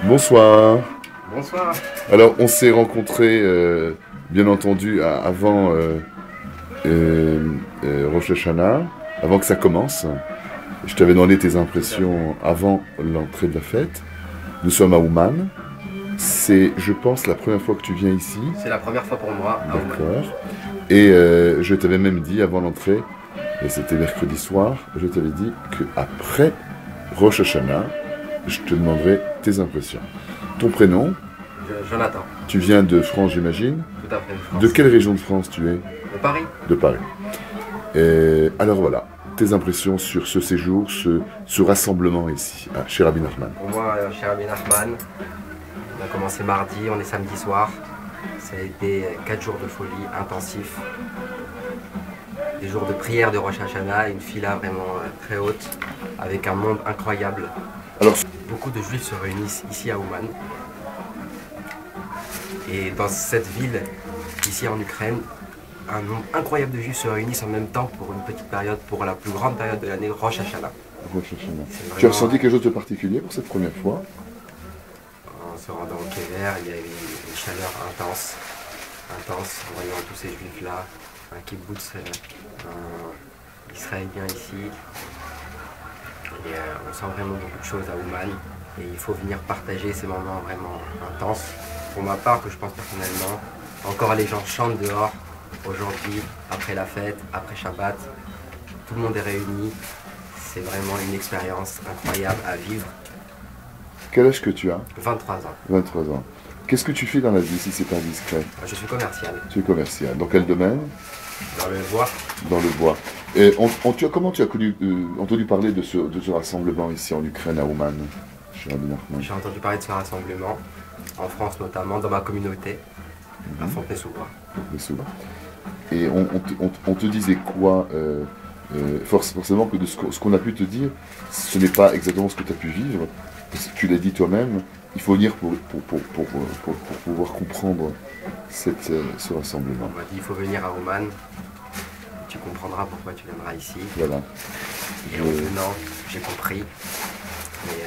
Bonsoir. Bonsoir. Alors, on s'est rencontrés, bien entendu, avant Rosh Hashanah, avant que ça commence. Je t'avais demandé tes impressions avant l'entrée de la fête. Nous sommes à Ouman. C'est, je pense, la première fois que tu viens ici. C'est la première fois pour moi à Ouman. D'accord. Et je t'avais même dit avant l'entrée, et c'était mercredi soir, je t'avais dit qu'après Rosh Hashanah, je te demanderai tes impressions. Ton prénom? Jonathan. Tu viens de France, j'imagine. Tout à fait. France. De quelle région de France tu es? De Paris. De Paris. Alors voilà, tes impressions sur ce séjour, ce rassemblement ici, chez Rabbi Nachman. Pour moi, chez Rabbi Nachman, on a commencé mardi, on est samedi soir. Ça a été 4 jours de folie intensifs. Des jours de prière de Rosh Hashanah, une fila vraiment très haute, avec un monde incroyable. Alors, beaucoup de juifs se réunissent ici à Ouman. Et dans cette ville, ici en Ukraine, un nombre incroyable de juifs se réunissent en même temps pour une petite période, pour la plus grande période de l'année, Rosh Hashanah. Rosh Hashanah. Vraiment... Tu as ressenti quelque chose de particulier pour cette première fois? En se rendant au Kever, il y a eu une chaleur intense, en voyant tous ces juifs-là, un kibbutz, un israélien ici. Et on sent vraiment beaucoup de choses à Ouman. Et il faut venir partager ces moments vraiment intenses. Pour ma part, que je pense personnellement, encore les gens chantent dehors aujourd'hui, après la fête, après Shabbat. Tout le monde est réuni. C'est vraiment une expérience incroyable à vivre. Quel âge que tu as? 23 ans. 23 ans. Qu'est-ce que tu fais dans la vie si c'est pas indiscret? Je suis commercial. Tu es commercial. Dans quel domaine? Dans le bois. Dans le bois. Et comment tu as entendu parler de ce rassemblement ici en Ukraine, à Ouman, chez Rabbi Nachman? J'ai entendu parler de ce rassemblement, en France notamment, dans ma communauté, à Fontenay-sous-Bois. Et on te disait quoi forcément que de ce qu'on a pu te dire, ce n'est pas exactement ce que tu as pu vivre. Parce que tu l'as dit toi-même, il faut venir pour pouvoir comprendre ce rassemblement. On m'a dit il faut venir à Ouman, tu comprendras pourquoi tu viendras ici. Voilà. Et en venant, j'ai compris. Et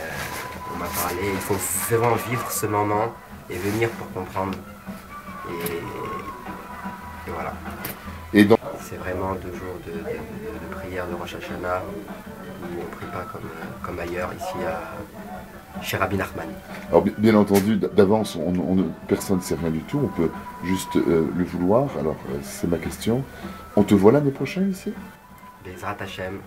on m'a parlé, il faut vraiment vivre ce moment et venir pour comprendre. Et voilà. C'est vraiment 2 jours de prière de Rosh Hashanah où on ne prie pas comme ailleurs ici chez Rabbi Nachman. Alors bien entendu, d'avance, personne ne sait rien du tout, on peut juste le vouloir. Alors c'est ma question. On te voit l'année prochaine ici? Bezrat Hashem,